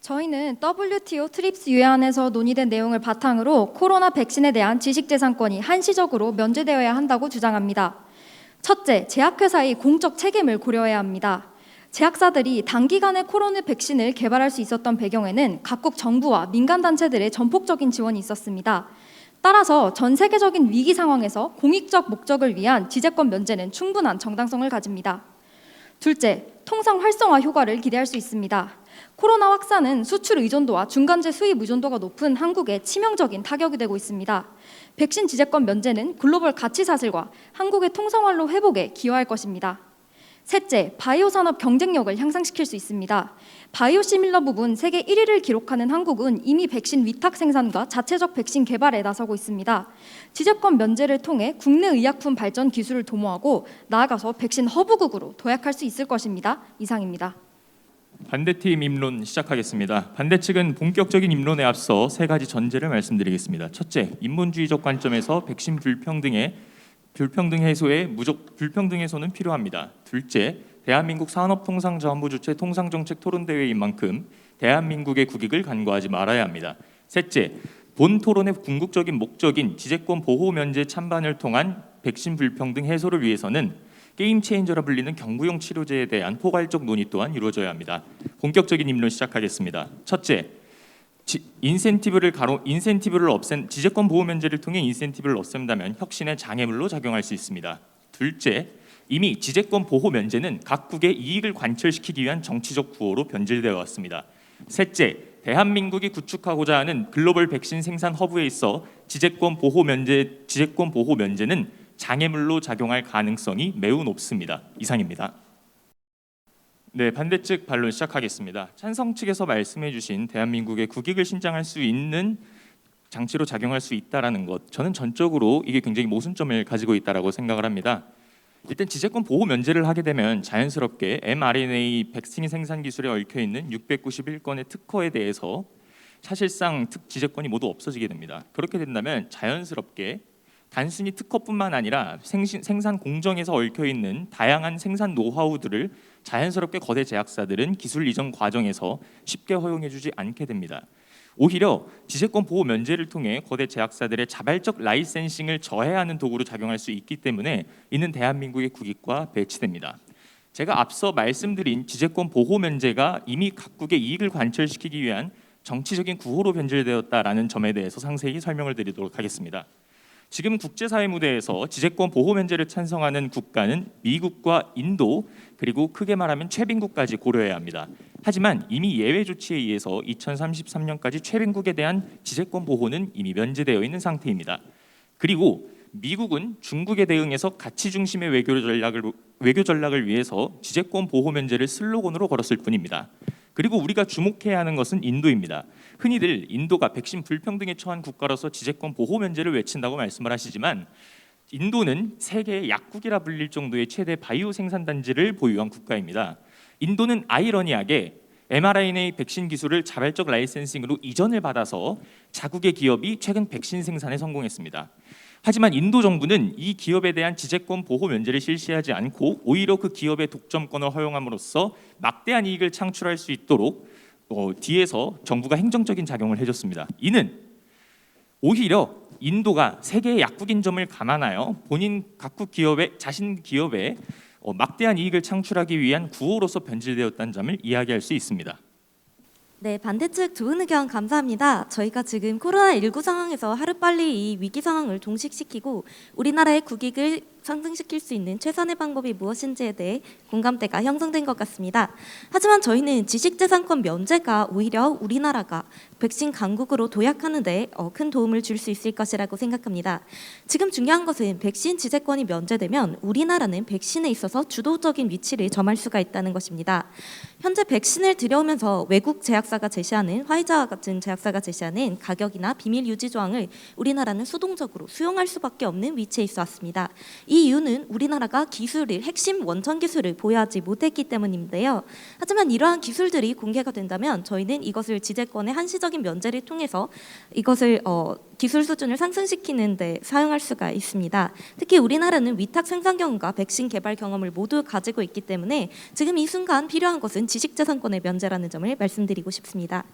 저희는 WTO 트립스 유엔에서 논의된 내용을 바탕으로 코로나 백신에 대한 지식재산권이 한시적으로 면제되어야 한다고 주장합니다. 첫째, 제약회사의 공적 책임을 고려해야 합니다. 제약사들이 단기간에 코로나 백신을 개발할 수 있었던 배경에는 각국 정부와 민간단체들의 전폭적인 지원이 있었습니다. 따라서 전 세계적인 위기 상황에서 공익적 목적을 위한 지재권 면제는 충분한 정당성을 가집니다. 둘째, 통상 활성화 효과를 기대할 수 있습니다. 코로나 확산은 수출 의존도와 중간재 수입 의존도가 높은 한국에 치명적인 타격이 되고 있습니다. 백신 지재권 면제는 글로벌 가치 사슬과 한국의 통상활로 회복에 기여할 것입니다. 셋째, 바이오 산업 경쟁력을 향상시킬 수 있습니다. 바이오시밀러 부분 세계 1위를 기록하는 한국은 이미 백신 위탁 생산과 자체적 백신 개발에 나서고 있습니다. 지재권 면제를 통해 국내 의약품 발전 기술을 도모하고 나아가서 백신 허브국으로 도약할 수 있을 것입니다. 이상입니다. 반대팀 입론 시작하겠습니다. 반대 측은 본격적인 입론에 앞서 세 가지 전제를 말씀드리겠습니다. 첫째, 인본주의적 관점에서 백신 불평등 해소는 필요합니다. 둘째, 대한민국 산업통상자원부 주최 통상정책 토론대회인 만큼 대한민국의 국익을 간과하지 말아야 합니다. 셋째, 본 토론의 궁극적인 목적인 지재권 보호 면제 찬반을 통한 백신 불평등 해소를 위해서는 게임 체인저라 불리는 경구용 치료제에 대한 포괄적 논의 또한 이루어져야 합니다. 본격적인 입론 시작하겠습니다. 첫째, 지재권 보호 면제를 통해 인센티브를 없앤다면 혁신의 장애물로 작용할 수 있습니다. 둘째, 이미 지재권 보호 면제는 각국의 이익을 관철시키기 위한 정치적 구호로 변질되어 왔습니다. 셋째, 대한민국이 구축하고자 하는 글로벌 백신 생산 허브에 있어 지재권 보호 면제는 장애물로 작용할 가능성이 매우 높습니다. 이상입니다. 네, 반대측 반론 시작하겠습니다. 찬성 측에서 말씀해 주신 대한민국의 국익을 신장할 수 있는 장치로 작용할 수 있다라는 것, 저는 전적으로 이게 굉장히 모순점을 가지고 있다라고 생각을 합니다. 일단 지재권 보호 면제를 하게 되면 자연스럽게 mRNA 백신 생산 기술에 얽혀 있는 691건의 특허에 대해서 사실상 지재권이 모두 없어지게 됩니다. 그렇게 된다면 자연스럽게 단순히 특허뿐만 아니라 생산 공정에서 얽혀 있는 다양한 생산 노하우들을 자연스럽게 거대 제약사들은 기술 이전 과정에서 쉽게 허용해주지 않게 됩니다. 오히려 지재권 보호 면제를 통해 거대 제약사들의 자발적 라이센싱을 저해하는 도구로 작용할 수 있기 때문에 이는 대한민국의 국익과 배치됩니다. 제가 앞서 말씀드린 지재권 보호 면제가 이미 각국의 이익을 관철시키기 위한 정치적인 구호로 변질되었다라는 점에 대해서 상세히 설명을 드리도록 하겠습니다. 지금 국제사회 무대에서 지재권 보호 면제를 찬성하는 국가는 미국과 인도, 그리고 크게 말하면 최빈국까지 고려해야 합니다. 하지만 이미 예외 조치에 의해서 2033년까지 최빈국에 대한 지재권 보호는 이미 면제되어 있는 상태입니다. 그리고 미국은 중국에 대응해서 가치 중심의 외교 전략을 위해서 지재권 보호 면제를 슬로건으로 걸었을 뿐입니다. 그리고 우리가 주목해야 하는 것은 인도입니다. 흔히들 인도가 백신 불평등에 처한 국가로서 지재권 보호 면제를 외친다고 말씀을 하시지만 인도는 세계의 약국이라 불릴 정도의 최대 바이오 생산 단지를 보유한 국가입니다. 인도는 아이러니하게 mRNA 백신 기술을 자발적 라이센싱으로 이전을 받아서 자국의 기업이 최근 백신 생산에 성공했습니다. 하지만 인도 정부는 이 기업에 대한 지재권 보호 면제를 실시하지 않고 오히려 그 기업의 독점권을 허용함으로써 막대한 이익을 창출할 수 있도록 뒤에서 정부가 행정적인 작용을 해줬습니다. 이는 오히려 인도가 세계의 약국인 점을 감안하여 자신 기업에 막대한 이익을 창출하기 위한 구호로서 변질되었다는 점을 이야기할 수 있습니다. 네, 반대측 좋은 의견 감사합니다. 저희가 지금 코로나19 상황에서 하루빨리 이 위기 상황을 종식시키고 우리나라의 국익을 상승시킬 수 있는 최선의 방법이 무엇인지에 대해 공감대가 형성된 것 같습니다. 하지만 저희는 지식재산권 면제가 오히려 우리나라가 백신 강국으로 도약하는 데 큰 도움을 줄 수 있을 것이라고 생각합니다. 지금 중요한 것은 백신 지재권이 면제되면 우리나라는 백신에 있어서 주도적인 위치를 점할 수가 있다는 것입니다. 현재 백신을 들여오면서 외국 제약사가 제시하는 화이자와 같은 제약사가 제시하는 가격이나 비밀 유지 조항을 우리나라는 수동적으로 수용할 수밖에 없는 위치에 있어 왔습니다. 이 이유는 우리나라가 핵심 원천 기술을 보유하지 못했기 때문인데요. 하지만 이러한 기술들이 공개가 된다면 저희는 이것을 지재권의 한시적인 면제를 통해서 이것을 기술 수준을 상승시키는 데 사용할 수가 있습니다. 특히 우리나라는 위탁 생산 경험과 백신 개발 경험을 모두 가지고 있기 때문에 지금 이 순간 필요한 것은 지식재산권의 면제라는 점을 말씀드리고 싶습니다.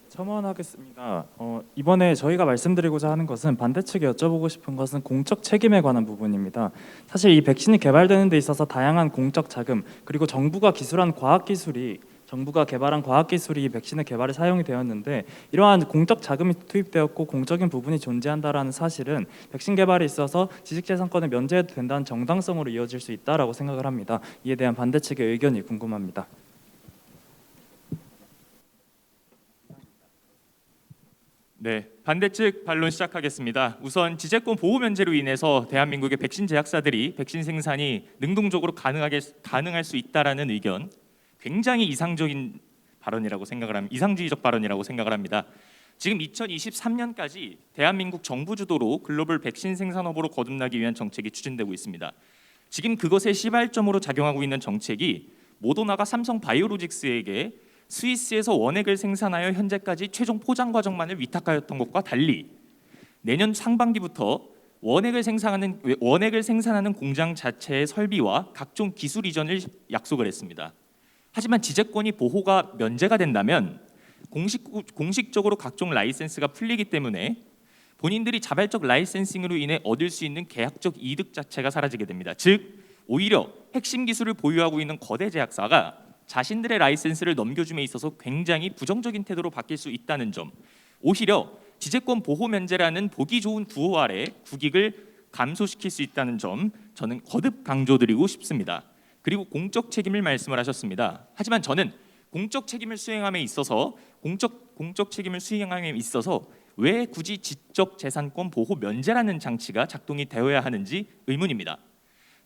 첨언하겠습니다. 이번에 저희가 말씀드리고자 하는 것은 반대측에 여쭤보고 싶은 것은 공적 책임에 관한 부분입니다. 사실 이 백신이 개발되는 데 있어서 다양한 공적 자금 그리고 정부가 개발한 과학기술이 이 백신의 개발에 사용이 되었는데 이러한 공적 자금이 투입되었고 공적인 부분이 존재한다라는 사실은 백신 개발에 있어서 지식재산권을 면제해도 된다는 정당성으로 이어질 수 있다라고 생각을 합니다. 이에 대한 반대측의 의견이 궁금합니다. 네, 반대측 반론 시작하겠습니다. 우선 지재권 보호 면제로 인해서 대한민국의 백신 제약사들이 백신 생산이 능동적으로 가능할 수 있다라는 의견, 굉장히 이상적인 발언이라고 생각을 합니다. 이상주의적 발언이라고 생각을 합니다. 지금 2023년까지 대한민국 정부 주도로 글로벌 백신 생산업으로 거듭나기 위한 정책이 추진되고 있습니다. 지금 그것의 시발점으로 작용하고 있는 정책이 모더나가 삼성 바이오로직스에게 스위스에서 원액을 생산하여 현재까지 최종 포장 과정만을 위탁하였던 것과 달리 내년 상반기부터 원액을 생산하는 공장 자체의 설비와 각종 기술 이전을 약속을 했습니다. 하지만 지재권이 보호가 면제가 된다면 공식적으로 각종 라이센스가 풀리기 때문에 본인들이 자발적 라이센싱으로 인해 얻을 수 있는 계약적 이득 자체가 사라지게 됩니다. 즉 오히려 핵심 기술을 보유하고 있는 거대 제약사가 자신들의 라이센스를 넘겨줌에 있어서 굉장히 부정적인 태도로 바뀔 수 있다는 점, 오히려 지재권 보호 면제라는 보기 좋은 구호 아래 국익을 감소시킬 수 있다는 점 저는 거듭 강조드리고 싶습니다. 그리고 공적 책임을 말씀을 하셨습니다. 하지만 저는 공적 책임을 수행함에 있어서 왜 굳이 지적재산권 보호 면제라는 장치가 작동이 되어야 하는지 의문입니다.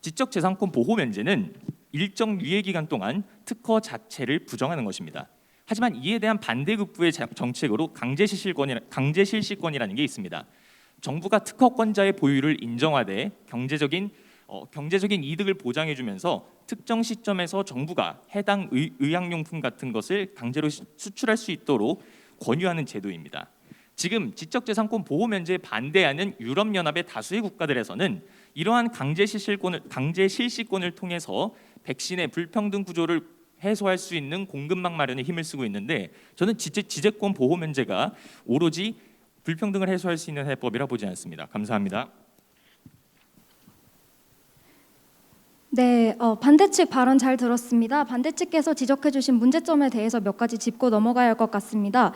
지적재산권 보호 면제는 일정 유예 기간 동안 특허 자체를 부정하는 것입니다. 하지만 이에 대한 반대급부의 정책으로 강제 실시권이라는 게 있습니다. 정부가 특허권자의 보유를 인정하되 경제적인 이득을 보장해주면서 특정 시점에서 정부가 해당 의약용품 같은 것을 강제로 수출할 수 있도록 권유하는 제도입니다. 지금 지적재산권 보호 면제에 반대하는 유럽연합의 다수의 국가들에서는 이러한 강제 실시권을 통해서 백신의 불평등 구조를 해소할 수 있는 공급망 마련에 힘을 쓰고 있는데 저는 지재권 보호 면제가 오로지 불평등을 해소할 수 있는 해법이라 보지 않습니다. 감사합니다. 네, 반대측 발언 잘 들었습니다. 반대측께서 지적해주신 문제점에 대해서 몇 가지 짚고 넘어가야 할 것 같습니다.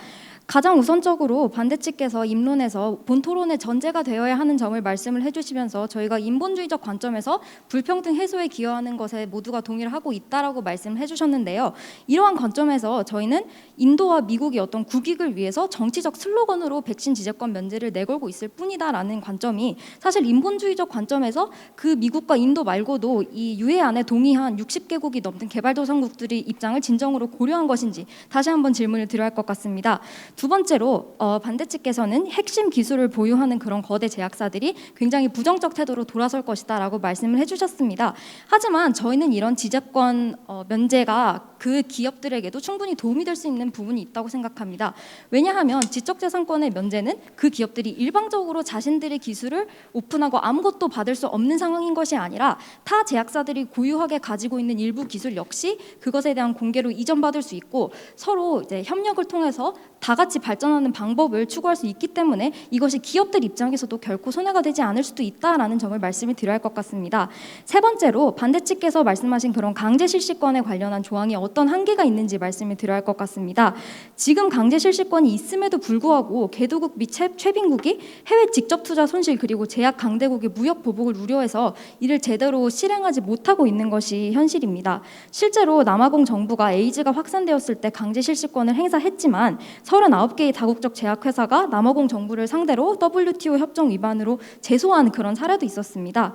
가장 우선적으로 반대측께서 입론에서 본토론의 전제가 되어야 하는 점을 말씀을 해주시면서 저희가 인본주의적 관점에서 불평등 해소에 기여하는 것에 모두가 동의를 하고 있다라고 말씀을 해주셨는데요. 이러한 관점에서 저희는 인도와 미국이 어떤 국익을 위해서 정치적 슬로건으로 백신 지재권 면제를 내걸고 있을 뿐이다라는 관점이 사실 인본주의적 관점에서 그 미국과 인도 말고도 이 유해안에 동의한 60개국이 넘는 개발도상국들의 입장을 진정으로 고려한 것인지 다시 한번 질문을 드려야 할 것 같습니다. 두 번째로 반대측께서는 핵심 기술을 보유하는 그런 거대 제약사들이 굉장히 부정적 태도로 돌아설 것이다라고 말씀을 해주셨습니다. 하지만 저희는 이런 지재권 면제가 그 기업들에게도 충분히 도움이 될 수 있는 부분이 있다고 생각합니다. 왜냐하면 지적재산권의 면제는 그 기업들이 일방적으로 자신들의 기술을 오픈하고 아무것도 받을 수 없는 상황인 것이 아니라 타 제약사들이 고유하게 가지고 있는 일부 기술 역시 그것에 대한 공개로 이전받을 수 있고 서로 이제 협력을 통해서 다 같이 발전하는 방법을 추구할 수 있기 때문에 이것이 기업들 입장에서도 결코 손해가 되지 않을 수도 있다라는 점을 말씀을 드려야 할 것 같습니다. 세 번째로 반대측께서 말씀하신 그런 강제 실시권에 관련한 조항이 어떤 한계가 있는지 말씀을 드려야 할 것 같습니다. 지금 강제 실시권이 있음에도 불구하고 개도국 및 최빈국이 해외 직접 투자 손실 그리고 제약 강대국의 무역 보복을 우려해서 이를 제대로 실행하지 못하고 있는 것이 현실입니다. 실제로 남아공 정부가 에이즈가 확산되었을 때 강제 실시권을 행사했지만 39개의 다국적 제약회사가 남아공 정부를 상대로 WTO 협정 위반으로 제소한 그런 사례도 있었습니다.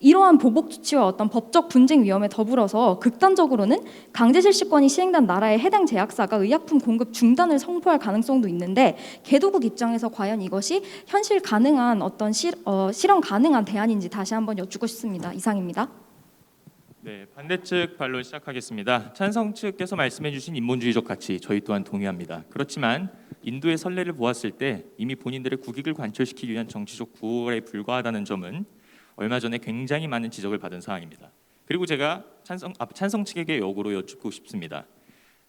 이러한 보복 조치와 어떤 법적 분쟁 위험에 더불어서 극단적으로는 강제 실시권이 시행된 나라의 해당 제약사가 의약품 공급 중단을 선포할 가능성도 있는데 개도국 입장에서 과연 이것이 현실 가능한 어떤 실현 가능한 대안인지 다시 한번 여쭙고 싶습니다. 이상입니다. 네, 반대측 반론 시작하겠습니다. 찬성 측께서 말씀해주신 인본주의적 가치 저희 또한 동의합니다. 그렇지만 인도의 선례를 보았을 때 이미 본인들의 국익을 관철시키기 위한 정치적 구호에 불과하다는 점은 얼마 전에 굉장히 많은 지적을 받은 사항입니다. 그리고 제가 찬성 측에게 역으로 여쭙고 싶습니다.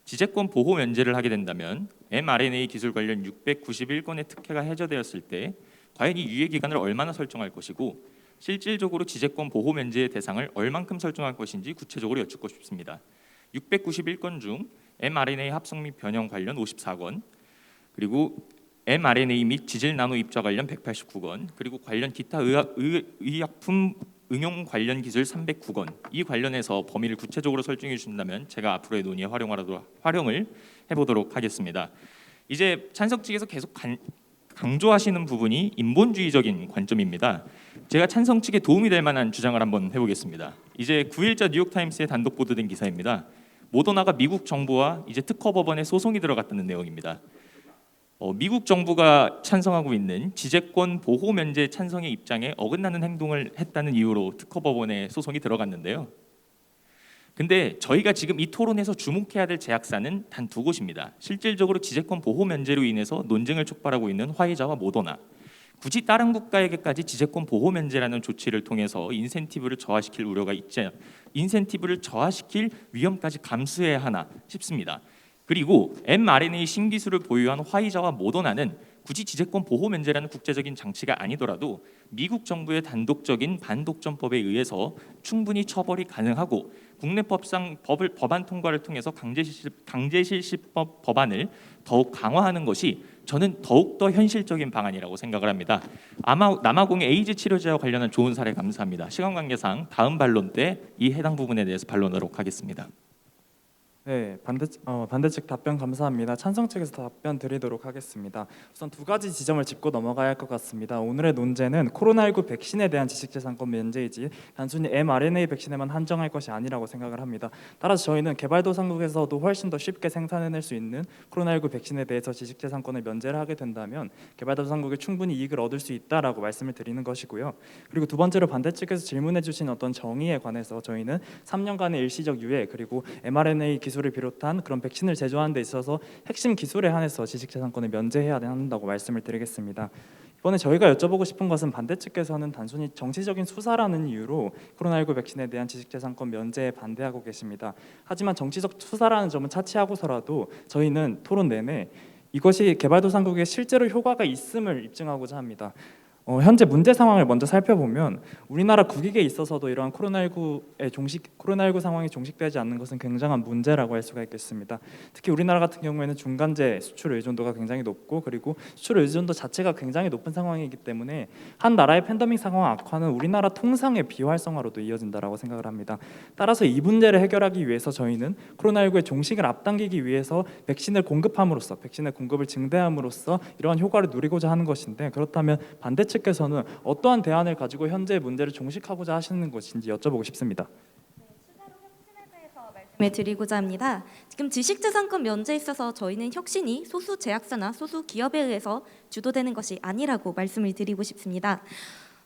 지재권 보호 면제를 하게 된다면 mRNA 기술 관련 691건의 특혜가 해제되었을 때 과연 이 유예 기간을 얼마나 설정할 것이고 실질적으로 지재권 보호 면제의 대상을 얼만큼 설정할 것인지 구체적으로 여쭙고 싶습니다. 691건 중 mRNA 합성 및 변형 관련 54건, 그리고 mRNA 및 지질 나노 입자 관련 189건, 그리고 관련 기타 의약품 응용 관련 기술 309건, 이 관련해서 범위를 구체적으로 설정해 주신다면 제가 앞으로의 논의에 활용을 해보도록 하겠습니다. 이제 찬성 측에서 계속 강조하시는 부분이 인본주의적인 관점입니다. 제가 찬성 측에 도움이 될 만한 주장을 한번 해보겠습니다. 이제 9일자 뉴욕타임스에 단독 보도된 기사입니다. 모더나가 미국 정부와 이제 특허 법원에 소송이 들어갔다는 내용입니다. 미국 정부가 찬성하고 있는 지재권 보호 면제 찬성의 입장에 어긋나는 행동을 했다는 이유로 특허 법원에 소송이 들어갔는데요. 근데 저희가 지금 이 토론에서 주목해야 될 제약사는 단 두 곳입니다. 실질적으로 지재권 보호 면제로 인해서 논쟁을 촉발하고 있는 화이자와 모더나. 굳이 다른 국가에게까지 지재권 보호 면제라는 조치를 통해서 인센티브를 저하시킬 우려가 있지, 인센티브를 저하시킬 위험까지 감수해야 하나 싶습니다. 그리고 mRNA 신기술을 보유한 화이자와 모더나는 굳이 지재권 보호 면제라는 국제적인 장치가 아니더라도 미국 정부의 단독적인 반독점법에 의해서 충분히 처벌이 가능하고 국내 법안 통과를 통해서 강제실시법 법안을 더욱 강화하는 것이 저는 더욱더 현실적인 방안이라고 생각을 합니다. 아마 남아공의 에이즈 치료제와 관련한 좋은 사례 감사합니다. 시간 관계상 다음 반론 때 이 해당 부분에 대해서 반론하도록 하겠습니다. 네, 반대측 답변 감사합니다. 찬성 측에서 답변 드리도록 하겠습니다. 우선 두 가지 지점을 짚고 넘어가야 할 것 같습니다. 오늘의 논제는 코로나19 백신에 대한 지식재산권 면제이지 단순히 mRNA 백신에만 한정할 것이 아니라고 생각을 합니다. 따라서 저희는 개발도상국에서도 훨씬 더 쉽게 생산해낼 수 있는 코로나19 백신에 대해서 지식재산권을 면제를 하게 된다면 개발도상국이 충분히 이익을 얻을 수 있다라고 말씀을 드리는 것이고요. 그리고 두 번째로 반대측에서 질문해 주신 어떤 정의에 관해서 저희는 3년간의 일시적 유예 그리고 mRNA 기술을 비롯한 그런 백신을 제조하는 데 있어서 핵심 기술에 한해서 지식재산권을 면제해야 한다고 말씀을 드리겠습니다. 이번에 저희가 여쭤보고 싶은 것은 반대측에서는 단순히 정치적인 수사라는 이유로 코로나19 백신에 대한 지식재산권 면제에 반대하고 계십니다. 하지만 정치적 수사라는 점은 차치하고서라도 저희는 토론 내내 이것이 개발도상국에 실제로 효과가 있음을 입증하고자 합니다. 현재 문제 상황을 먼저 살펴보면 우리나라 국익에 있어서도 이러한 코로나19 상황이 종식되지 않는 것은 굉장한 문제라고 할 수가 있겠습니다. 특히 우리나라 같은 경우에는 중간재 수출 의존도가 굉장히 높고 그리고 수출 의존도 자체가 굉장히 높은 상황이기 때문에 한 나라의 팬데믹 상황 악화는 우리나라 통상의 비활성화로도 이어진다라고 생각을 합니다. 따라서 이 문제를 해결하기 위해서 저희는 코로나19의 종식을 앞당기기 위해서 백신을 공급함으로써 백신의 공급을 증대함으로써 이러한 효과를 누리고자 하는 것인데 그렇다면 반대 측에서는 어떠한 대안을 가지고 현재의 문제를 종식하고자 하시는 것인지 여쭤보고 싶습니다. 말씀을 드리고자 합니다. 지금 지식재산권 면제에 있어서 저희는 혁신이 소수 제약사나 소수 기업에 의해서 주도되는 것이 아니라고 말씀을 드리고 싶습니다.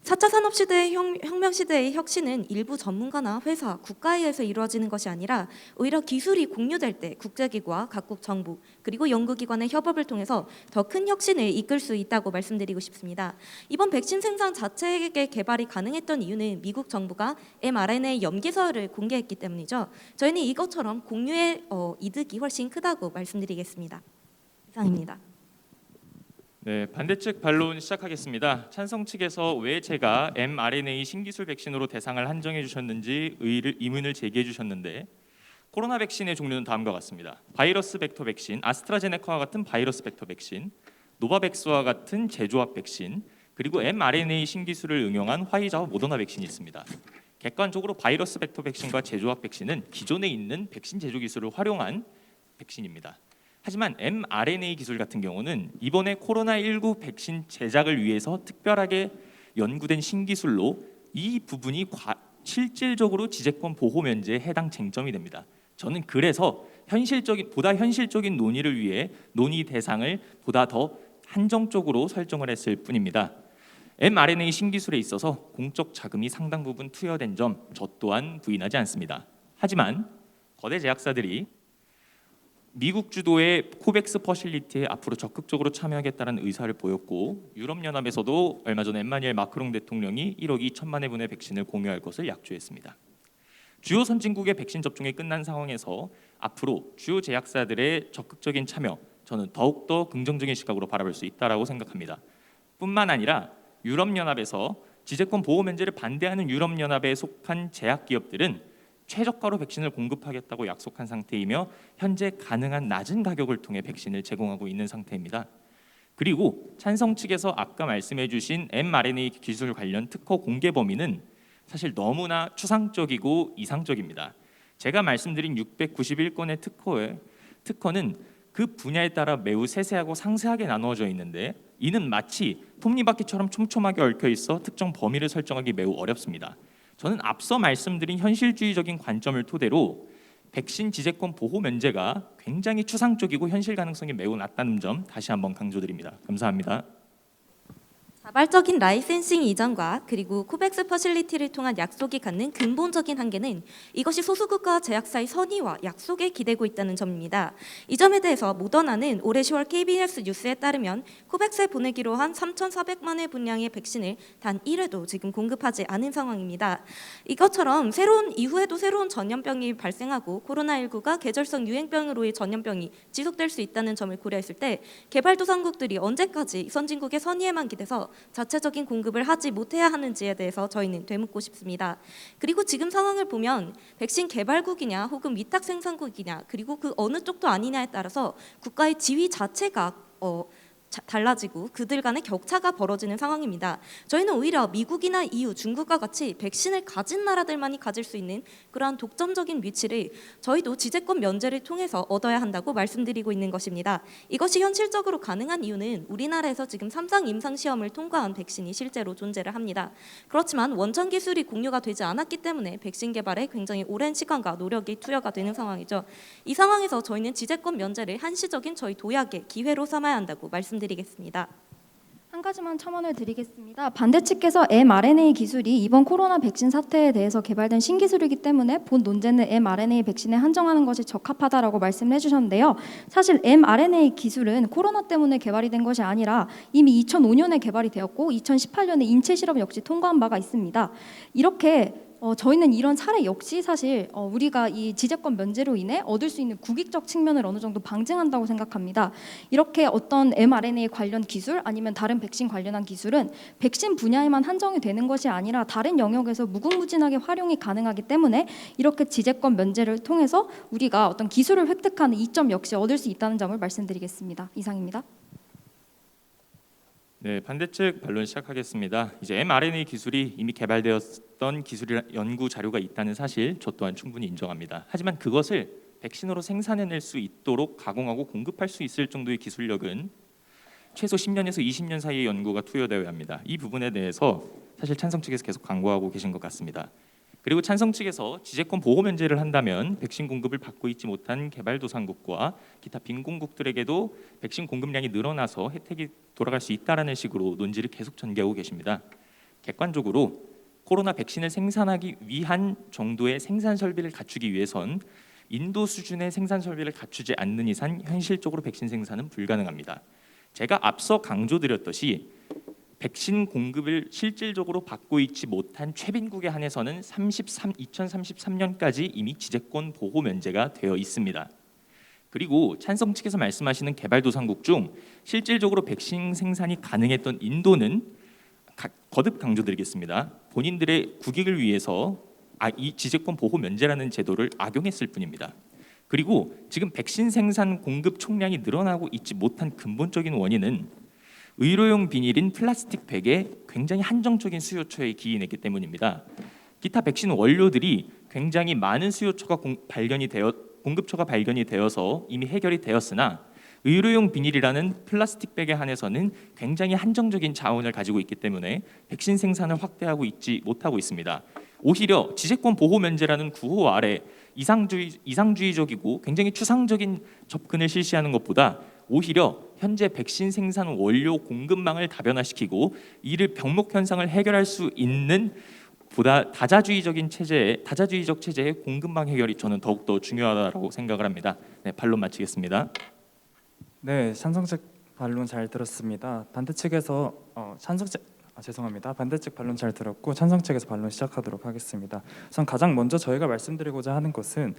4차 산업시대의 혁명시대의 혁신은 일부 전문가나 회사, 국가에 의해서 이루어지는 것이 아니라 오히려 기술이 공유될 때 국제기구와 각국 정부 그리고 연구기관의 협업을 통해서 더 큰 혁신을 이끌 수 있다고 말씀드리고 싶습니다. 이번 백신 생산 자체의 개발이 가능했던 이유는 미국 정부가 mRNA 염기서를 공개했기 때문이죠. 저희는 이것처럼 공유의 이득이 훨씬 크다고 말씀드리겠습니다. 이상입니다. 네, 반대측 반론 시작하겠습니다. 찬성 측에서 왜 제가 mRNA 신기술 백신으로 대상을 한정해 주셨는지 의문을 제기해 주셨는데 코로나 백신의 종류는 다음과 같습니다. 바이러스 벡터 백신, 아스트라제네카와 같은 바이러스 벡터 백신, 노바백스와 같은 제조합 백신, 그리고 mRNA 신기술을 응용한 화이자와 모더나 백신이 있습니다. 객관적으로 바이러스 벡터 백신과 제조합 백신은 기존에 있는 백신 제조 기술을 활용한 백신입니다. 하지만 mRNA 기술 같은 경우는 이번에 코로나19 백신 제작을 위해서 특별하게 연구된 신기술로 이 부분이 실질적으로 지재권 보호 면제에 해당 쟁점이 됩니다. 저는 그래서 보다 현실적인 논의를 위해 논의 대상을 보다 더 한정적으로 설정을 했을 뿐입니다. mRNA 신기술에 있어서 공적 자금이 상당 부분 투여된 점 저 또한 부인하지 않습니다. 하지만 거대 제약사들이 미국 주도의 코백스 퍼실리티에 앞으로 적극적으로 참여하겠다는 의사를 보였고, 유럽연합에서도 얼마 전 엠마누엘 마크롱 대통령이 1억 2천만 회분의 백신을 공유할 것을 약조했습니다. 주요 선진국의 백신 접종이 끝난 상황에서 앞으로 주요 제약사들의 적극적인 참여, 저는 더욱더 긍정적인 시각으로 바라볼 수 있다고 생각합니다. 뿐만 아니라 유럽연합에서 지재권 보호 면제를 반대하는 유럽연합에 속한 제약기업들은 최저가로 백신을 공급하겠다고 약속한 상태이며 현재 가능한 낮은 가격을 통해 백신을 제공하고 있는 상태입니다. 그리고 찬성 측에서 아까 말씀해 주신 mRNA 기술 관련 특허 공개 범위는 사실 너무나 추상적이고 이상적입니다. 제가 말씀드린 691건의 특허는 그 분야에 따라 매우 세세하고 상세하게 나누어져 있는데, 이는 마치 톱니바퀴처럼 촘촘하게 얽혀 있어 특정 범위를 설정하기 매우 어렵습니다. 저는 앞서 말씀드린 현실주의적인 관점을 토대로 백신 지재권 보호 면제가 굉장히 추상적이고 현실 가능성이 매우 낮다는 점 다시 한번 강조드립니다. 감사합니다. 자발적인 라이센싱 이전과 그리고 코백스 퍼실리티를 통한 약속이 갖는 근본적인 한계는 이것이 소수국가 제약사의 선의와 약속에 기대고 있다는 점입니다. 이 점에 대해서 모더나는 올해 10월 KBS 뉴스에 따르면 코백스에 보내기로 한 3,400만 회 분량의 백신을 단 1회도 지금 공급하지 않은 상황입니다. 이것처럼 이후에도 새로운 전염병이 발생하고 코로나19가 계절성 유행병으로의 전염병이 지속될 수 있다는 점을 고려했을 때 개발도상국들이 언제까지 선진국의 선의에만 기대서 자체적인 공급을 하지 못해야 하는지에 대해서 저희는 되묻고 싶습니다. 그리고 지금 상황을 보면 백신 개발국이냐 혹은 위탁 생산국이냐, 그리고 그 어느 쪽도 아니냐에 따라서 국가의 지위 자체가 달라지고 그들 간의 격차가 벌어지는 상황입니다. 저희는 오히려 미국이나 EU, 중국과 같이 백신을 가진 나라들만이 가질 수 있는 그러한 독점적인 위치를 저희도 지재권 면제를 통해서 얻어야 한다고 말씀드리고 있는 것입니다. 이것이 현실적으로 가능한 이유는 우리나라에서 지금 3상 임상시험을 통과한 백신이 실제로 존재를 합니다. 그렇지만 원천 기술이 공유가 되지 않았기 때문에 백신 개발에 굉장히 오랜 시간과 노력이 투여가 되는 상황이죠. 이 상황에서 저희는 지재권 면제를 한시적인 저희 도약의 기회로 삼아야 한다고 말씀드리겠습니다. 한 가지만 첨언을 드리겠습니다. 반대 측에서 mRNA 기술이 이번 코로나 백신 사태에 대해서 개발된 신기술이기 때문에 본 논제는 mRNA 백신에 한정하는 것이 적합하다라고 말씀을 해주셨는데요. 사실 mRNA 기술은 코로나 때문에 개발이 된 것이 아니라 이미 2005년에 개발이 되었고 2018년에 인체 실험 역시 통과한 바가 있습니다. 이렇게 저희는 이런 사례 역시 사실 우리가 이 지재권 면제로 인해 얻을 수 있는 국익적 측면을 어느 정도 방증한다고 생각합니다. 이렇게 어떤 mRNA 관련 기술 아니면 다른 백신 관련한 기술은 백신 분야에만 한정이 되는 것이 아니라 다른 영역에서 무궁무진하게 활용이 가능하기 때문에 이렇게 지재권 면제를 통해서 우리가 어떤 기술을 획득하는 이점 역시 얻을 수 있다는 점을 말씀드리겠습니다. 이상입니다. 네, 반대측 반론 시작하겠습니다. 이제 mRNA 기술이 이미 개발되었던 기술 연구 자료가 있다는 사실 저 또한 충분히 인정합니다. 하지만 그것을 백신으로 생산해낼 수 있도록 가공하고 공급할 수 있을 정도의 기술력은 최소 10년에서 20년 사이의 연구가 투여되어야 합니다. 이 부분에 대해서 사실 찬성 측에서 계속 강조하고 계신 것 같습니다. 그리고 찬성 측에서 지재권 보호 면제를 한다면 백신 공급을 받고 있지 못한 개발도상국과 기타 빈공국들에게도 백신 공급량이 늘어나서 혜택이 돌아갈 수 있다라는 식으로 논지를 계속 전개하고 계십니다. 객관적으로 코로나 백신을 생산하기 위한 정도의 생산 설비를 갖추기 위해선 인도 수준의 생산 설비를 갖추지 않는 이상 현실적으로 백신 생산은 불가능합니다. 제가 앞서 강조드렸듯이 백신 공급을 실질적으로 받고 있지 못한 최빈국에 한해서는 2033년까지 이미 지재권 보호 면제가 되어 있습니다. 그리고 찬성 측에서 말씀하시는 개발도상국 중 실질적으로 백신 생산이 가능했던 인도는 거듭 강조드리겠습니다. 본인들의 국익을 위해서 이 지재권 보호 면제라는 제도를 악용했을 뿐입니다. 그리고 지금 백신 생산 공급 총량이 늘어나고 있지 못한 근본적인 원인은 의료용 비닐인 플라스틱 백의 굉장히 한정적인 수요처에 기인했기 때문입니다. 기타 백신 원료들이 굉장히 많은 수요처가 공급처가 발견이 되어서 이미 해결이 되었으나 의료용 비닐이라는 플라스틱 백에 한해서는 굉장히 한정적인 자원을 가지고 있기 때문에 백신 생산을 확대하고 있지 못하고 있습니다. 오히려 지재권 보호 면제라는 구호 아래 이상주의적이고 굉장히 추상적인 접근을 실시하는 것보다 오히려 현재 백신 생산 원료 공급망을 다변화시키고 이를 병목 현상을 해결할 수 있는 보다 다자주의적 체제의 공급망 해결이 저는 더욱더 중요하다고 생각을 합니다. 네, 반론 마치겠습니다. 네, 찬성 측 반론 잘 들었습니다. 반대측 반론 잘 들었고 찬성 측에서 반론 시작하도록 하겠습니다. 우선 가장 먼저 저희가 말씀드리고자 하는 것은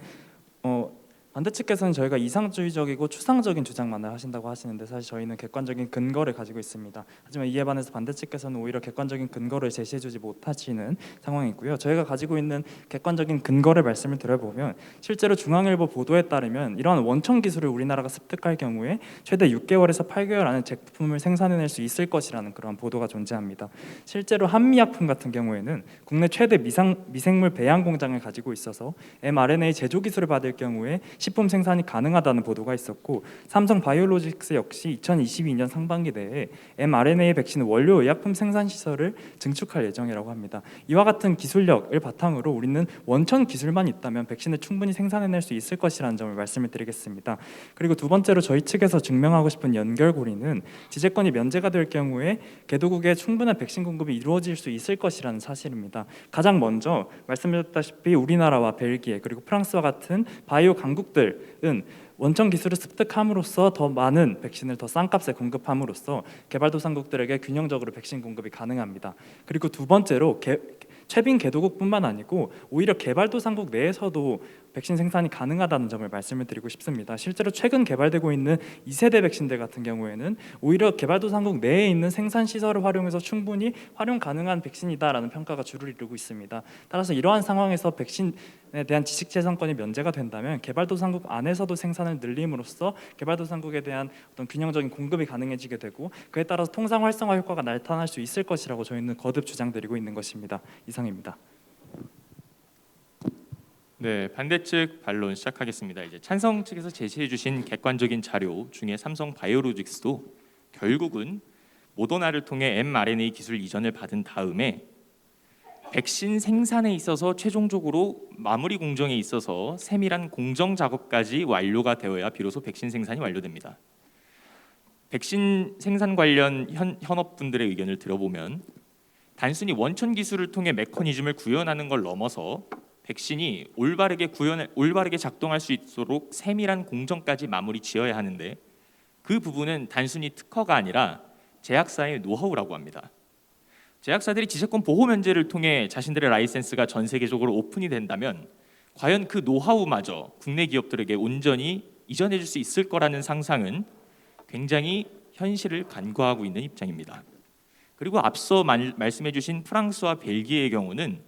반대측에서는 저희가 이상주의적이고 추상적인 주장만을 하신다고 하시는데 사실 저희는 객관적인 근거를 가지고 있습니다. 하지만 이에 반해서 반대측에서는 오히려 객관적인 근거를 제시해주지 못하시는 상황이고요. 저희가 가지고 있는 객관적인 근거를 말씀을 드려보면 실제로 중앙일보 보도에 따르면 이러한 원천 기술을 우리나라가 습득할 경우에 최대 6개월에서 8개월 안에 제품을 생산해낼 수 있을 것이라는 그런 보도가 존재합니다. 실제로 한미약품 같은 경우에는 국내 최대 미생물 배양 공장을 가지고 있어서 mRNA 제조 기술을 받을 경우에 식품 생산이 가능하다는 보도가 있었고 삼성 바이오로직스 역시 2022년 상반기 내에 mRNA 백신 원료 의약품 생산 시설을 증축할 예정이라고 합니다. 이와 같은 기술력을 바탕으로 우리는 원천 기술만 있다면 백신을 충분히 생산해낼 수 있을 것이라는 점을 말씀을 드리겠습니다. 그리고 두 번째로 저희 측에서 증명하고 싶은 연결고리는 지재권이 면제가 될 경우에 개도국에 충분한 백신 공급이 이루어질 수 있을 것이라는 사실입니다. 가장 먼저 말씀드렸다시피 우리나라와 벨기에 그리고 프랑스와 같은 바이오 강국들은 원천 기술을 습득함으로써 더 많은 백신을 더 싼 값에 공급함으로써 개발도상국들에게 균형적으로 백신 공급이 가능합니다. 그리고 두 번째로 최빈 개도국뿐만 아니고 오히려 개발도상국 내에서도 백신 생산이 가능하다는 점을 말씀을 드리고 싶습니다. 실제로 최근 개발되고 있는 2세대 백신들 같은 경우에는 오히려 개발도상국 내에 있는 생산 시설을 활용해서 충분히 활용 가능한 백신이다라는 평가가 주를 이루고 있습니다. 따라서 이러한 상황에서 백신에 대한 지식재산권이 면제가 된다면 개발도상국 안에서도 생산을 늘림으로써 개발도상국에 대한 어떤 균형적인 공급이 가능해지게 되고 그에 따라서 통상 활성화 효과가 나타날 수 있을 것이라고 저희는 거듭 주장드리고 있는 것입니다. 이상입니다. 네, 반대측 반론 시작하겠습니다. 이제 찬성 측에서 제시해 주신 객관적인 자료 중에 삼성 바이오로직스도 결국은 모더나를 통해 mRNA 기술 이전을 받은 다음에 백신 생산에 있어서 최종적으로 마무리 공정에 있어서 세밀한 공정 작업까지 완료가 되어야 비로소 백신 생산이 완료됩니다. 백신 생산 관련 현업분들의 의견을 들어보면 단순히 원천 기술을 통해 메커니즘을 구현하는 걸 넘어서 백신이 올바르게 작동할 수 있도록 세밀한 공정까지 마무리 지어야 하는데 그 부분은 단순히 특허가 아니라 제약사의 노하우라고 합니다. 제약사들이 지재권 보호 면제를 통해 자신들의 라이센스가 전 세계적으로 오픈이 된다면 과연 그 노하우마저 국내 기업들에게 온전히 이전해 줄 수 있을 거라는 상상은 굉장히 현실을 간과하고 있는 입장입니다. 그리고 앞서 말씀해 주신 프랑스와 벨기에의 경우는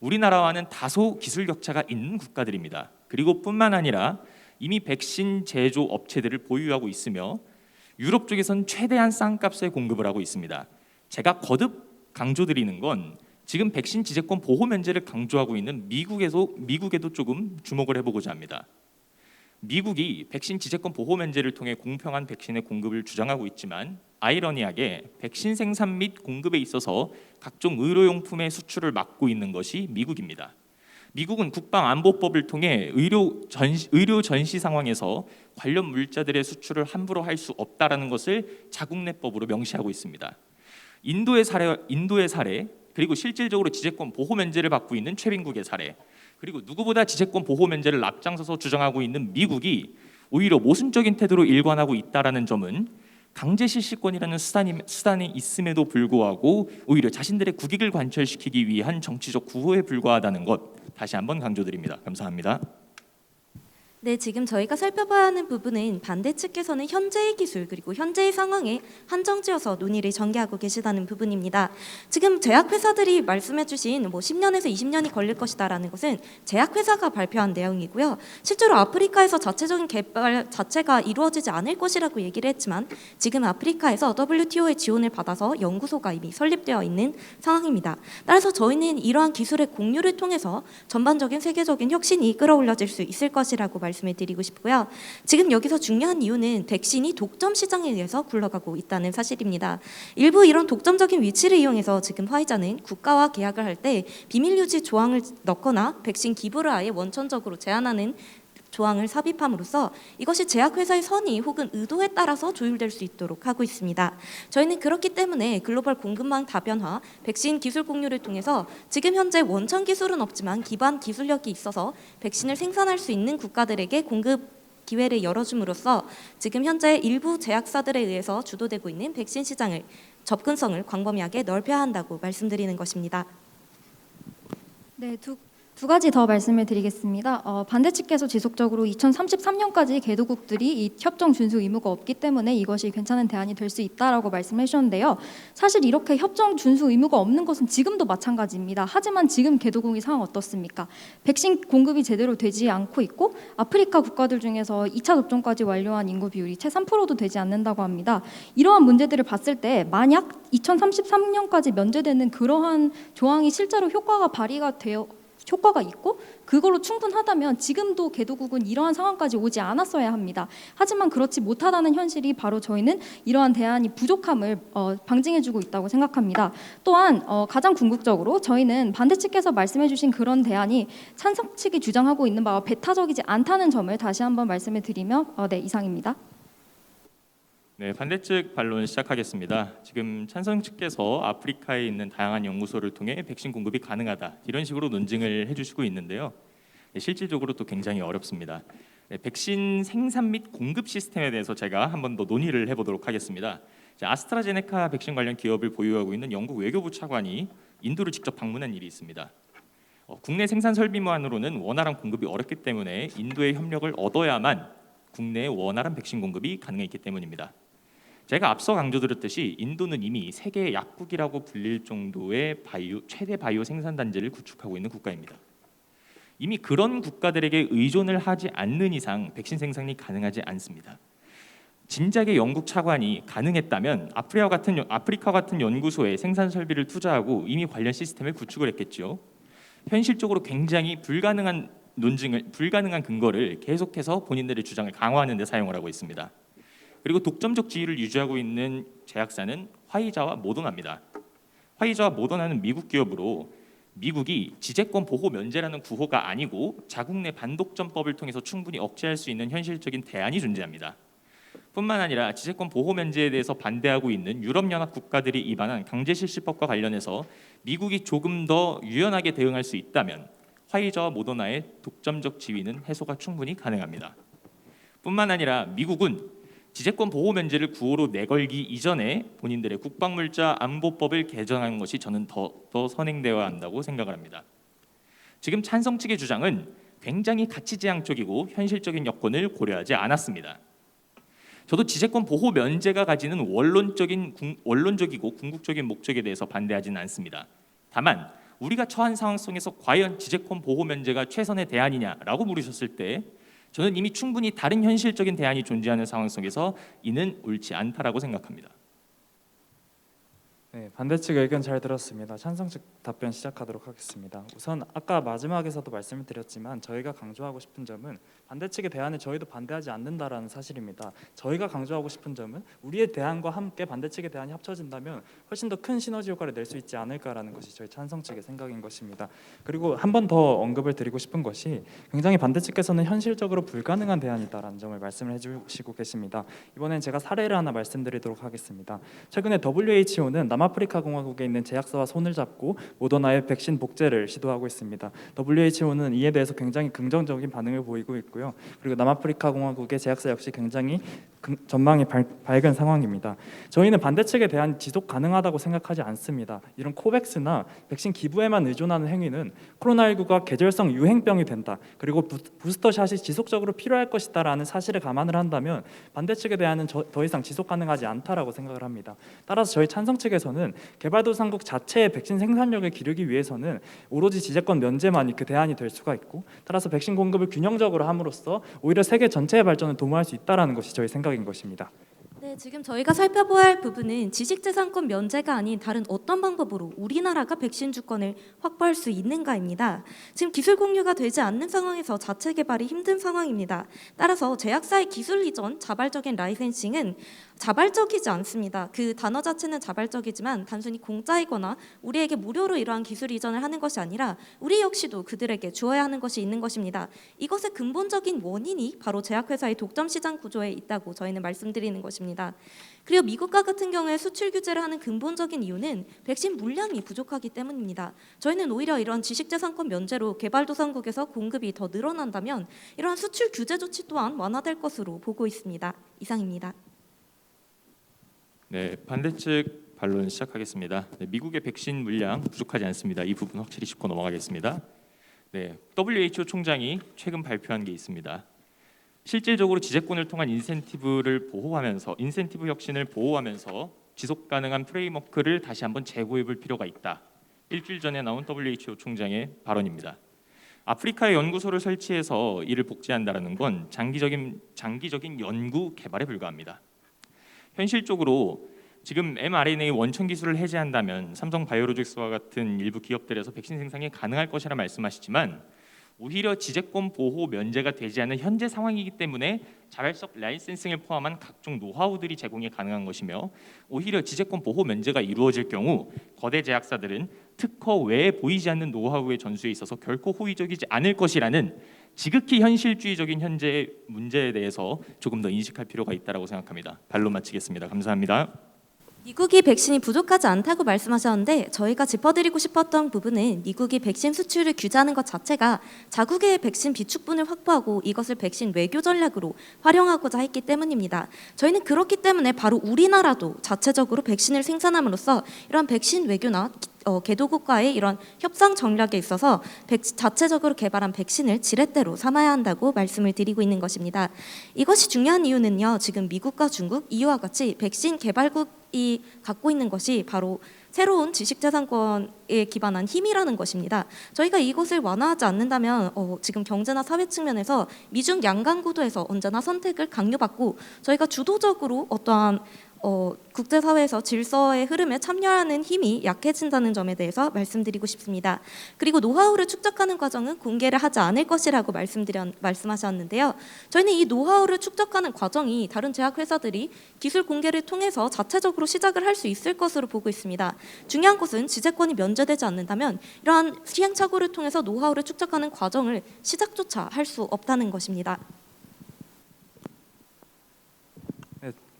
우리나라와는 다소 기술 격차가 있는 국가들입니다. 그리고 뿐만 아니라 이미 백신 제조 업체들을 보유하고 있으며 유럽 쪽에선 최대한 싼 값에 공급을 하고 있습니다. 제가 거듭 강조드리는 건 지금 백신 지재권 보호 면제를 강조하고 있는 미국에도 조금 주목을 해보고자 합니다. 미국이 백신 지재권 보호 면제를 통해 공평한 백신의 공급을 주장하고 있지만 아이러니하게 백신 생산 및 공급에 있어서 각종 의료용품의 수출을 막고 있는 것이 미국입니다. 미국은 국방안보법을 통해 의료 전시 상황에서 관련 물자들의 수출을 함부로 할 수 없다라는 것을 자국내법으로 명시하고 있습니다. 인도의 사례 그리고 실질적으로 지재권 보호 면제를 받고 있는 최빈국의 사례 그리고 누구보다 지재권 보호 면제를 앞장서서 주장하고 있는 미국이 오히려 모순적인 태도로 일관하고 있다라는 점은 강제 실시권이라는 수단이 있음에도 불구하고 오히려 자신들의 국익을 관철시키기 위한 정치적 구호에 불과하다는 것 다시 한번 강조드립니다. 감사합니다. 네, 지금 저희가 살펴봐야 하는 부분은 반대측에서는 현재의 기술 그리고 현재의 상황에 한정지어서 논의를 전개하고 계시다는 부분입니다. 지금 제약회사들이 말씀해주신 10년에서 20년이 걸릴 것이다라는 것은 제약회사가 발표한 내용이고요. 실제로 아프리카에서 자체적인 개발 자체가 이루어지지 않을 것이라고 얘기를 했지만 지금 아프리카에서 WTO의 지원을 받아서 연구소가 이미 설립되어 있는 상황입니다. 따라서 저희는 이러한 기술의 공유를 통해서 전반적인 세계적인 혁신이 끌어올려질 수 있을 것이라고 말씀을 드리고 싶고요. 지금 여기서 중요한 이유는 백신이 독점 시장에 의해서 굴러가고 있다는 사실입니다. 일부 이런 독점적인 위치를 이용해서 지금 화이자는 국가와 계약을 할 때 비밀 유지 조항을 넣거나 백신 기부를 아예 원천적으로 제한하는 조항을 삽입함으로써 이것이 제약회사의 선의 혹은 의도에 따라서 조율될 수 있도록 하고 있습니다. 저희는 그렇기 때문에 글로벌 공급망 다변화, 백신 기술 공유를 통해서 지금 현재 원천 기술은 없지만 기반 기술력이 있어서 백신을 생산할 수 있는 국가들에게 공급 기회를 열어줌으로써 지금 현재 일부 제약사들에 의해서 주도되고 있는 백신 시장을 접근성을 광범위하게 넓혀야 한다고 말씀드리는 것입니다. 네, 두 가지 더 말씀을 드리겠습니다. 반대 측께서 지속적으로 2033년까지 개도국들이 이 협정 준수 의무가 없기 때문에 이것이 괜찮은 대안이 될 수 있다라고 말씀해 주셨는데요. 사실 이렇게 협정 준수 의무가 없는 것은 지금도 마찬가지입니다. 하지만 지금 개도국의 상황 어떻습니까? 백신 공급이 제대로 되지 않고 있고 아프리카 국가들 중에서 2차 접종까지 완료한 인구 비율이 채 3%도 되지 않는다고 합니다. 이러한 문제들을 봤을 때 만약 2033년까지 면제되는 그러한 조항이 실제로 효과가 있고 그걸로 충분하다면 지금도 개도국은 이러한 상황까지 오지 않았어야 합니다. 하지만 그렇지 못하다는 현실이 바로 저희는 이러한 대안이 부족함을 방증해주고 있다고 생각합니다. 또한 가장 궁극적으로 저희는 반대 측에서 말씀해주신 그런 대안이 찬성 측이 주장하고 있는 바와 배타적이지 않다는 점을 다시 한번 말씀을 드리며 이상입니다. 네, 반대측 반론 시작하겠습니다. 지금 찬성 측께서 아프리카에 있는 다양한 연구소를 통해 백신 공급이 가능하다 이런 식으로 논증을 해주시고 있는데요. 네, 실질적으로 또 굉장히 어렵습니다. 네, 백신 생산 및 공급 시스템에 대해서 제가 한번 더 논의를 해보도록 하겠습니다. 아스트라제네카 백신 관련 기업을 보유하고 있는 영국 외교부 차관이 인도를 직접 방문한 일이 있습니다. 국내 생산 설비만으로는 원활한 공급이 어렵기 때문에 인도의 협력을 얻어야만 국내에 원활한 백신 공급이 가능했기 때문입니다. 제가 앞서 강조드렸듯이 인도는 이미 세계 약국이라고 불릴 정도의 최대 바이오 생산 단지를 구축하고 있는 국가입니다. 이미 그런 국가들에게 의존을 하지 않는 이상 백신 생산이 가능하지 않습니다. 진작에 영국 차관이 가능했다면 아프리카 같은 연구소에 생산 설비를 투자하고 이미 관련 시스템을 구축을 했겠죠. 현실적으로 굉장히 불가능한 근거를 계속해서 본인들의 주장을 강화하는 데 사용을 하고 있습니다. 그리고 독점적 지위를 유지하고 있는 제약사는 화이자와 모더나입니다. 화이자와 모더나는 미국 기업으로 미국이 지재권 보호 면제라는 구호가 아니고 자국 내 반독점법을 통해서 충분히 억제할 수 있는 현실적인 대안이 존재합니다. 뿐만 아니라 지재권 보호 면제에 대해서 반대하고 있는 유럽연합 국가들이 위반한 강제실시법과 관련해서 미국이 조금 더 유연하게 대응할 수 있다면 화이자와 모더나의 독점적 지위는 해소가 충분히 가능합니다. 뿐만 아니라 미국은 지재권 보호 면제를 구호로 내걸기 이전에 본인들의 국방물자 안보법을 개정하는 것이 저는 더 선행되어야 한다고 생각을 합니다. 지금 찬성 측의 주장은 굉장히 가치지향적이고 현실적인 여건을 고려하지 않았습니다. 저도 지재권 보호 면제가 가지는 원론적이고 궁극적인 목적에 대해서 반대하지는 않습니다. 다만 우리가 처한 상황 속에서 과연 지재권 보호 면제가 최선의 대안이냐라고 물으셨을 때 저는 이미 충분히 다른 현실적인 대안이 존재하는 상황 속에서 이는 옳지 않다라고 생각합니다. 네, 반대측 의견 잘 들었습니다. 찬성 측 답변 시작하도록 하겠습니다. 우선 아까 마지막에서도 말씀을 드렸지만 저희가 강조하고 싶은 점은 반대측의 대안에 저희도 반대하지 않는다라는 사실입니다. 저희가 강조하고 싶은 점은 우리의 대안과 함께 반대측의 대안이 합쳐진다면 훨씬 더 큰 시너지 효과를 낼 수 있지 않을까라는 것이 저희 찬성 측의 생각인 것입니다. 그리고 한 번 더 언급을 드리고 싶은 것이 굉장히 반대측께서는 현실적으로 불가능한 대안이다라는 점을 말씀을 해주시고 계십니다. 이번엔 제가 사례를 하나 말씀드리도록 하겠습니다. 최근에 WHO는 남아프리카 공화국에 있는 제약사와 손을 잡고 모더나의 백신 복제를 시도하고 있습니다. WHO는 이에 대해서 굉장히 긍정적인 반응을 보이고 있고요. 그리고 남아프리카 공화국의 제약사 역시 굉장히 전망이 밝은 상황입니다. 저희는 반대측에 대한 지속 가능하다고 생각하지 않습니다. 이런 코백스나 백신 기부에만 의존하는 행위는 코로나19가 계절성 유행병이 된다. 그리고 부스터샷이 지속적으로 필요할 것이다라는 사실을 감안을 한다면 반대측에 대한은 더 이상 지속 가능하지 않다라고 생각을 합니다. 따라서 저희 찬성 측에서는 개발도상국 자체의 백신 생산력을 기르기 위해서는 오로지 지재권 면제만이 그 대안이 될 수가 있고 따라서 백신 공급을 균형적으로 함으로써 오히려 세계 전체의 발전을 도모할 수 있다라는 것이 저희 생각인 것입니다. 네, 네, 지금 저희가 살펴봐야 할 부분은 지식재산권 면제가 아닌 다른 어떤 방법으로 우리나라가 백신 주권을 확보할 수 있는가입니다. 지금 기술 공유가 되지 않는 상황에서 자체 개발이 힘든 상황입니다. 따라서 제약사의 기술 이전, 자발적인 라이센싱은 자발적이지 않습니다. 그 단어 자체는 자발적이지만 단순히 공짜이거나 우리에게 무료로 이러한 기술 이전을 하는 것이 아니라 우리 역시도 그들에게 주어야 하는 것이 있는 것입니다. 이것의 근본적인 원인이 바로 제약회사의 독점 시장 구조에 있다고 저희는 말씀드리는 것입니다. 그리고 미국과 같은 경우에 수출 규제를 하는 근본적인 이유는 백신 물량이 부족하기 때문입니다. 저희는 오히려 이런 지식재산권 면제로 개발도상국에서 공급이 더 늘어난다면 이러한 수출 규제 조치 또한 완화될 것으로 보고 있습니다. 이상입니다. 네, 반대측 반론 시작하겠습니다. 네, 미국의 백신 물량 부족하지 않습니다. 이 부분 확실히 짚고 넘어가겠습니다. 네, WHO 총장이 최근 발표한 게 있습니다. 실질적으로 지재권을 통한 인센티브 혁신을 보호하면서 지속 가능한 프레임워크를 다시 한번 재고해 볼 필요가 있다. 일주일 전에 나온 WHO 총장의 발언입니다. 아프리카에 연구소를 설치해서 이를 복제한다는 건 장기적인 연구 개발에 불과합니다. 현실적으로 지금 mRNA 원천 기술을 해제한다면 삼성 바이오로직스와 같은 일부 기업들에서 백신 생산이 가능할 것이라 말씀하시지만 오히려 지재권 보호 면제가 되지 않은 현재 상황이기 때문에 자발적 라이센싱을 포함한 각종 노하우들이 제공이 가능한 것이며 오히려 지재권 보호 면제가 이루어질 경우 거대 제약사들은 특허 외에 보이지 않는 노하우의 전수에 있어서 결코 호의적이지 않을 것이라는 지극히 현실주의적인 현재의 문제에 대해서 조금 더 인식할 필요가 있다고 생각합니다. 발로 마치겠습니다. 감사합니다. 미국이 백신이 부족하지 않다고 말씀하셨는데 저희가 짚어드리고 싶었던 부분은 미국이 백신 수출을 규제하는 것 자체가 자국의 백신 비축분을 확보하고 이것을 백신 외교 전략으로 활용하고자 했기 때문입니다. 저희는 그렇기 때문에 바로 우리나라도 자체적으로 백신을 생산함으로써 이러한 백신 외교나 개도국과의 이런 협상 전략에 있어서 자체적으로 개발한 백신을 지렛대로 삼아야 한다고 말씀을 드리고 있는 것입니다. 이것이 중요한 이유는요. 지금 미국과 중국, EU와 같이 백신 개발국이 갖고 있는 것이 바로 새로운 지식재산권에 기반한 힘이라는 것입니다. 저희가 이것을 완화하지 않는다면 지금 경제나 사회 측면에서 미중 양강 구도에서 언제나 선택을 강요받고 저희가 주도적으로 어떠한 국제사회에서 질서의 흐름에 참여하는 힘이 약해진다는 점에 대해서 말씀드리고 싶습니다. 그리고 노하우를 축적하는 과정은 공개를 하지 않을 것이라고 말씀하셨는데요. 저희는 이 노하우를 축적하는 과정이 다른 제약회사들이 기술 공개를 통해서 자체적으로 시작을 할 수 있을 것으로 보고 있습니다. 중요한 것은 지재권이 면제되지 않는다면 이러한 시행착오를 통해서 노하우를 축적하는 과정을 시작조차 할 수 없다는 것입니다.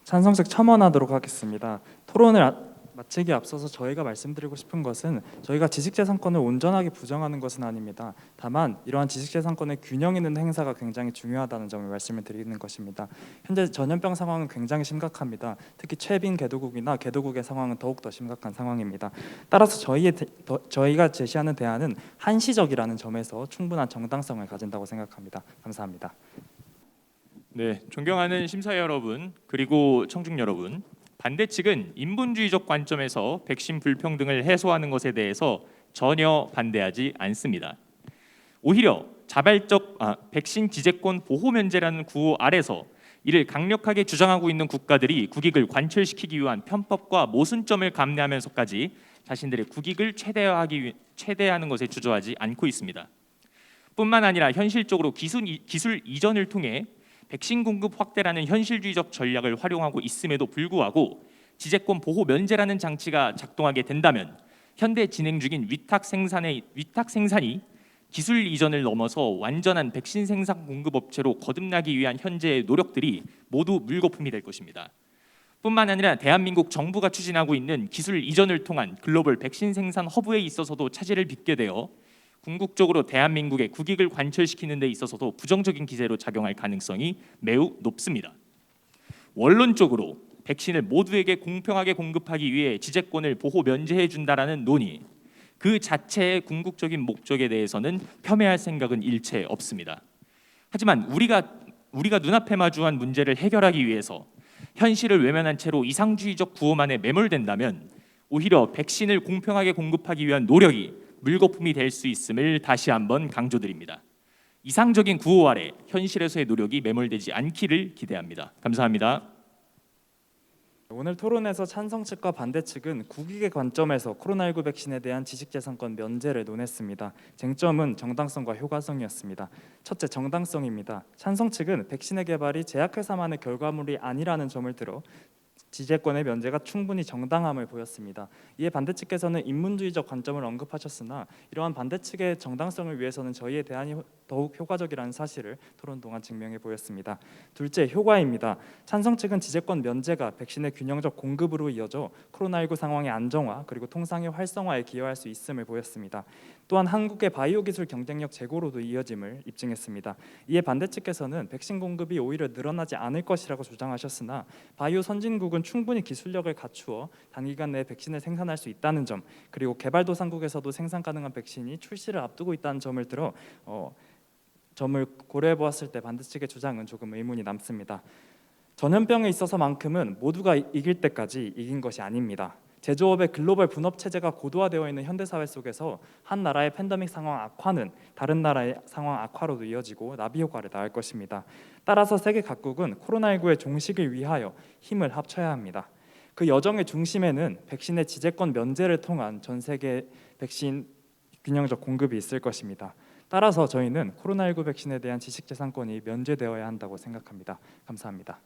찬성색 첨언하도록 하겠습니다. 토론을 마치기에 앞서서 저희가 말씀드리고 싶은 것은 저희가 지식재산권을 온전하게 부정하는 것은 아닙니다. 다만 이러한 지식재산권의 균형 있는 행사가 굉장히 중요하다는 점을 말씀을 드리는 것입니다. 현재 전염병 상황은 굉장히 심각합니다. 특히 최빈 개도국이나 개도국의 상황은 더욱더 심각한 상황입니다. 따라서 저희가 제시하는 대안은 한시적이라는 점에서 충분한 정당성을 가진다고 생각합니다. 감사합니다. 네, 존경하는 심사 여러분 그리고 청중 여러분, 반대측은 인본주의적 관점에서 백신 불평등을 해소하는 것에 대해서 전혀 반대하지 않습니다. 오히려 백신 지재권 보호 면제라는 구호 아래서 이를 강력하게 주장하고 있는 국가들이 국익을 관철시키기 위한 편법과 모순점을 감내하면서까지 자신들의 국익을 최대화하는 것에 주저하지 않고 있습니다. 뿐만 아니라 현실적으로 기술 이전을 통해 백신 공급 확대라는 현실주의적 전략을 활용하고 있음에도 불구하고 지재권 보호 면제라는 장치가 작동하게 된다면 현대 진행 중인 위탁 생산이 기술 이전을 넘어서 완전한 백신 생산 공급 업체로 거듭나기 위한 현재의 노력들이 모두 물거품이 될 것입니다. 뿐만 아니라 대한민국 정부가 추진하고 있는 기술 이전을 통한 글로벌 백신 생산 허브에 있어서도 차질을 빚게 되어 궁극적으로 대한민국의 국익을 관철시키는 데 있어서도 부정적인 기세로 작용할 가능성이 매우 높습니다. 원론적으로 백신을 모두에게 공평하게 공급하기 위해 지재권을 보호 면제해 준다라는 논의, 그 자체의 궁극적인 목적에 대해서는 폄훼할 생각은 일체 없습니다. 하지만 우리가 눈앞에 마주한 문제를 해결하기 위해서 현실을 외면한 채로 이상주의적 구호만에 매몰된다면 오히려 백신을 공평하게 공급하기 위한 노력이 물거품이 될 수 있음을 다시 한번 강조드립니다. 이상적인 구호 아래 현실에서의 노력이 매몰되지 않기를 기대합니다. 감사합니다. 오늘 토론에서 찬성 측과 반대 측은 국익의 관점에서 코로나19 백신에 대한 지식재산권 면제를 논했습니다. 쟁점은 정당성과 효과성이었습니다. 첫째, 정당성입니다. 찬성 측은 백신의 개발이 제약회사만의 결과물이 아니라는 점을 들어 지재권의 면제가 충분히 정당함을 보였습니다. 이에 반대 측에서는 인문주의적 관점을 언급하셨으나 이러한 반대 측의 정당성을 위해서는 저희의 대안이 더욱 효과적이라는 사실을 토론 동안 증명해 보였습니다. 둘째, 효과입니다. 찬성 측은 지재권 면제가 백신의 균형적 공급으로 이어져 코로나19 상황의 안정화 그리고 통상의 활성화에 기여할 수 있음을 보였습니다. 또한 한국의 바이오 기술 경쟁력 제고로도 이어짐을 입증했습니다. 이에 반대 측에서는 백신 공급이 오히려 늘어나지 않을 것이라고 주장하셨으나 바이오 선진국은 충분히 기술력을 갖추어 단기간 내에 백신을 생산할 수 있다는 점, 그리고 개발도상국에서도 생산 가능한 백신이 출시를 앞두고 있다는 점을 들어 점을 고려해 보았을 때 반대 측의 주장은 조금 의문이 남습니다. 전염병에 있어서만큼은 모두가 이길 때까지 이긴 것이 아닙니다. 제조업의 글로벌 분업 체제가 고도화되어 있는 현대 사회 속에서 한 나라의 팬데믹 상황 악화는 다른 나라의 상황 악화로도 이어지고 나비 효과를 낳을 것입니다. 따라서 세계 각국은 코로나19의 종식을 위하여 힘을 합쳐야 합니다. 그 여정의 중심에는 백신의 지재권 면제를 통한 전 세계 백신 균형적 공급이 있을 것입니다. 따라서 저희는 코로나19 백신에 대한 지식재산권이 면제되어야 한다고 생각합니다. 감사합니다.